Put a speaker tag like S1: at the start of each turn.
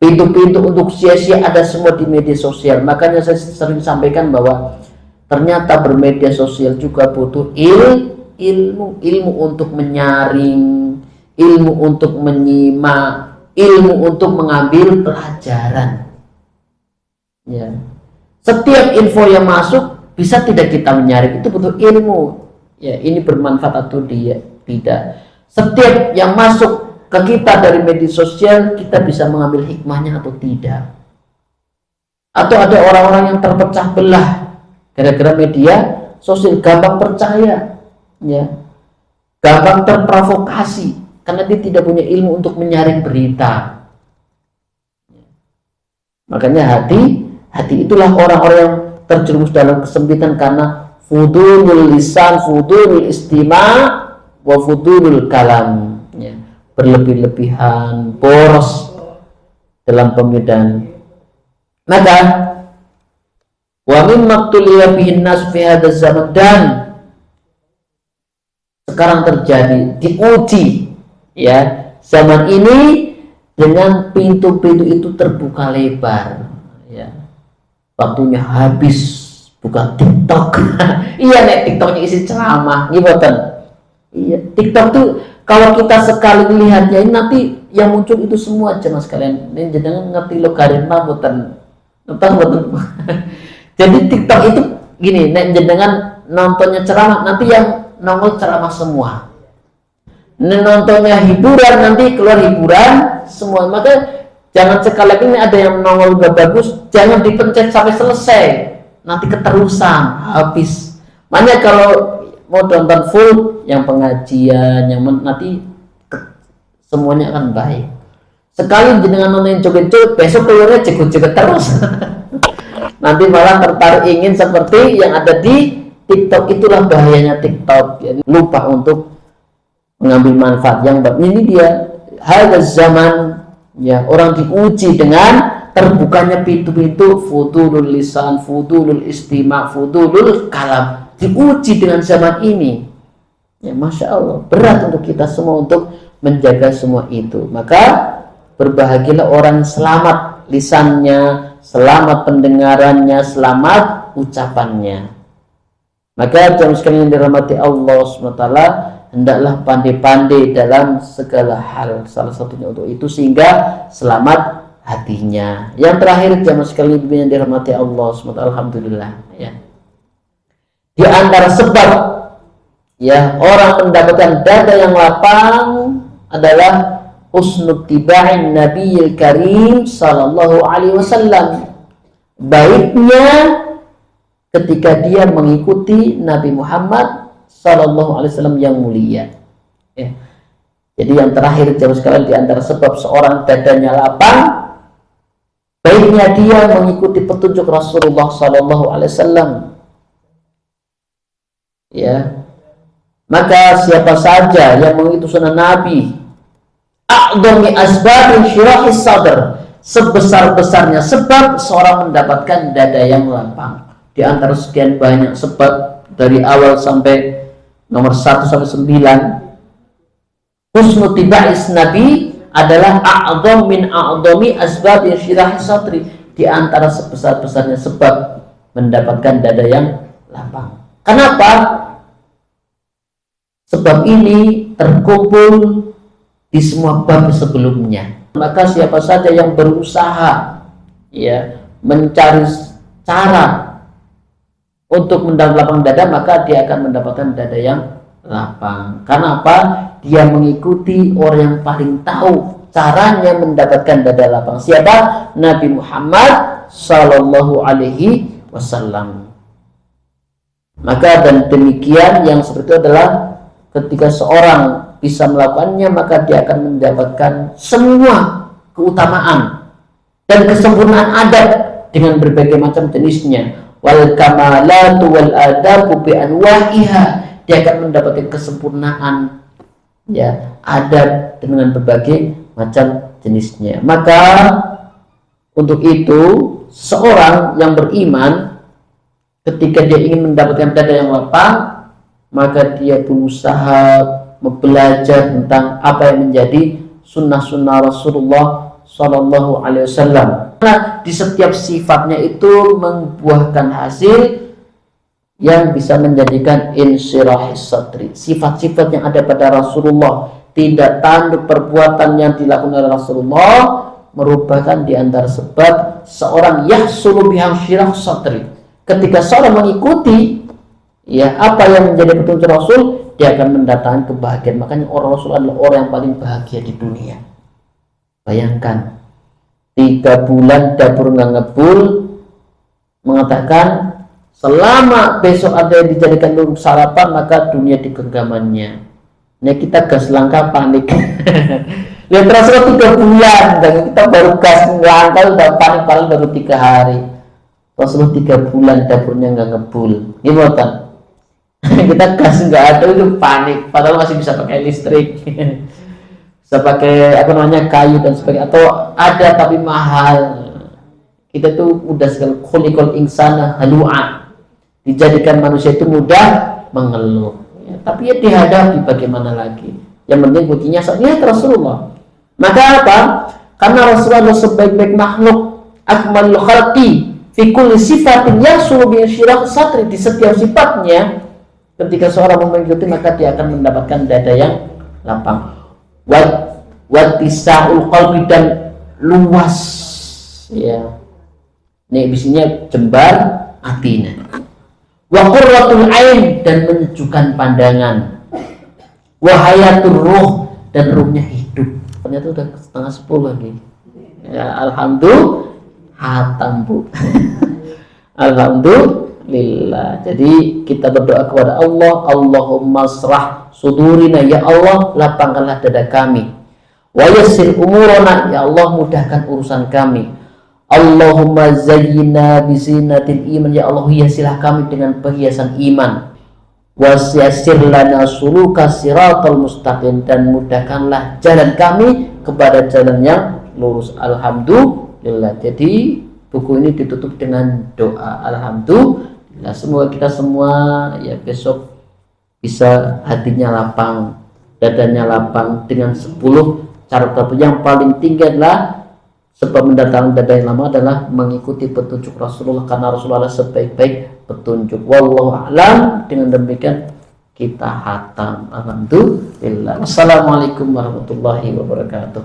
S1: pintu-pintu untuk sia-sia ada semua di media sosial. Makanya saya sering sampaikan bahwa ternyata bermedia sosial juga butuh ilmu untuk menyaring, ilmu untuk menyimak, ilmu untuk mengambil pelajaran. Ya. Setiap info yang masuk bisa tidak kita menyaring, itu butuh ilmu. Ya, ini bermanfaat atau tidak. Setiap yang masuk ke kita dari media sosial, kita bisa mengambil hikmahnya atau tidak. Atau ada orang-orang yang terpecah belah gara-gara media sosial, gampang percaya, ya, gampang terprovokasi karena dia tidak punya ilmu untuk menyaring berita. Makanya hati itulah orang-orang yang terjerumus dalam kesempitan karena fudulul lisan, fudulul istima', wa fudulul kalam, ya, berlebih-lebihan, boros dalam pembedaan. Maka wa mimma tuliya bihin nas fi hadzal zaman, dan sekarang terjadi diuji, ya, zaman ini dengan pintu-pintu itu terbuka lebar, ya. Waktunya habis buka TikTok. Iya nek TikToknya isi ceramah ngiboten. Iya, TikTok tuh kalau kita sekali melihatnya ini nanti yang muncul itu semua aja mas kalian. Ini jangan ngerti logaritma boten. Boten. Jadi TikTok itu gini, nek jenengan nontonnya ceramah, nanti yang nongol ceramah semua. Nek nontonnya hiburan, nanti keluar hiburan semua. Maka jangan sekali lagi ini ada yang nongol gak bagus, jangan dipencet sampai selesai. Nanti keterusan, habis. Makanya kalau mau nonton full, yang pengajian, yang nanti semuanya akan baik. Sekali jenengan nonton joget-joget, besok keluarnya joget-joget terus. Nanti malah tertarik ingin seperti yang ada di TikTok. Itulah bahayanya TikTok. Jadi lupa untuk mengambil manfaat yang baik. Ini dia hal zaman, ya, orang diuji dengan terbukanya pintu-pintu fudulul lisan, fudulul istima', fudulul kalam. Diuji dengan zaman ini. Ya, Masya Allah, berat untuk kita semua untuk menjaga semua itu. Maka berbahagialah orang selamat lisannya, selamat pendengarannya, selamat ucapannya. Maka jamaah sekalian yang dirahmati Allah SWT, hendaklah pandai-pandai dalam segala hal. Salah satunya untuk itu sehingga selamat hatinya. Yang terakhir jamaah sekalian yang dirahmati Allah SWT, alhamdulillah, ya. Di antara sebab, ya, orang mendapatkan dada yang lapang adalah husnul tiba'in Nabiyil Karim sallallahu alaihi wasallam. Baiknya ketika dia mengikuti Nabi Muhammad sallallahu alaihi wasallam yang mulia. Ya. Jadi yang terakhir jamaah sekalian, di antara sebab seorang dadanya lapang, baiknya dia mengikuti petunjuk Rasulullah sallallahu alaihi wasallam. Ya. Maka siapa saja yang mengikuti sunnah Nabi, a'dhami asbabin syirahis sadr, sebesar-besarnya sebab seorang mendapatkan dada yang lapang. Di antara sekian banyak sebab dari awal sampai nomor 1 sampai 9, husnul tiba'is Nabi adalah a'dham min a'dhami asbabin syirahis sadri, di antara sebesar-besarnya sebab mendapatkan dada yang lapang. Kenapa? Sebab ini terkumpul di semua bab sebelumnya. Maka siapa saja yang berusaha, ya, mencari cara untuk mendapat lapang dada, maka dia akan mendapatkan dada yang lapang. Karena apa? Dia mengikuti orang yang paling tahu caranya mendapatkan dada lapang. Siapa? Nabi Muhammad sallallahu alaihi wasallam. Maka dan demikian yang seperti itu adalah ketika seorang bisa melakukannya, maka dia akan mendapatkan semua keutamaan dan kesempurnaan adab dengan berbagai macam jenisnya. Wal kamalatu wal adabu bi anwa'iha, dia akan mendapatkan kesempurnaan, ya, adab dengan berbagai macam jenisnya. Maka untuk itu seorang yang beriman ketika dia ingin mendapatkan dada yang lapang, maka dia berusaha belajar tentang apa yang menjadi sunnah-sunnah Rasulullah Shallallahu Alaihi Wasallam. Nah, di setiap sifatnya itu membuahkan hasil yang bisa menjadikan insyirahis sadri. Sifat-sifat yang ada pada Rasulullah, tidak tanduk perbuatan yang dilakukan oleh Rasulullah, merupakan di antara sebab seorang yahsulu biham syirah sadri. Ketika seorang mengikuti ya apa yang menjadi petunjuk Rasul, dia akan mendatangkan kebahagiaan. Makanya orang Rasul adalah orang yang paling bahagia di dunia. Bayangkan 3 bulan dapur nggak ngebul, mengatakan selama besok ada yang dijadikan sarapan maka dunia di genggamannya. Nah kita gas langkah panik. Lihat Rasulullah 3 bulan dan kita baru gas langkah udah panik paling baru 3 hari. Rasulullah 3 bulan dapurnya nggak ngebul. Gimana? Kita gas nggak ada itu panik. Padahal masih bisa pakai listrik, bisa pakai apa namanya kayu dan sebagainya. Atau ada tapi mahal. Kita tuh udah sekali khuliqal insana halu'a, dijadikan manusia itu mudah mengeluh. Ya, tapi ya dihadapi bagaimana lagi. Yang penting buktinya saatnya Rasulullah. Maka apa? Karena Rasulullah sebaik-baik makhluk, akmalul khalqi fi kulli sifatin yasulu bi syirah satri, di setiap sifatnya. Ketika seorang mengikuti maka dia akan mendapatkan dada yang lapang. Wattisaul qalbi, dan luas ya. Ini bisinya jembar hatinya. Wa qurratul ain, dan menyejukkan pandangan. Wa hayatur ruh, dan ruhnya hidup. Ternyata udah 9:30 lagi. Ya alhamdulillah hatam Bu. Alhamdulillah. Jadi kita berdoa kepada Allah, Allahumma srah sudurina, ya Allah lapangkanlah dada kami. Wa yassir umurana, ya Allah mudahkan urusan kami. Allahumma zayyina bizinatil iman, ya Allah hiasilah kami dengan perhiasan iman. Wasyassir lana suluka siratal mustaqim, dan mudahkanlah jalan kami kepada jalan yang lurus. Alhamdulillah. Jadi buku ini ditutup dengan doa alhamdulillah. Semoga kita semua ya besok bisa hatinya lapang, dadanya lapang dengan 10 syarat. Yang paling tinggi adalah sebab mendatangkan dada yang lama adalah mengikuti petunjuk Rasulullah, karena Rasulullah sebaik-baik petunjuk. Wallahu a'lam. Dengan demikian kita hatam. Alhamdulillah. Wassalamualaikum warahmatullahi wabarakatuh.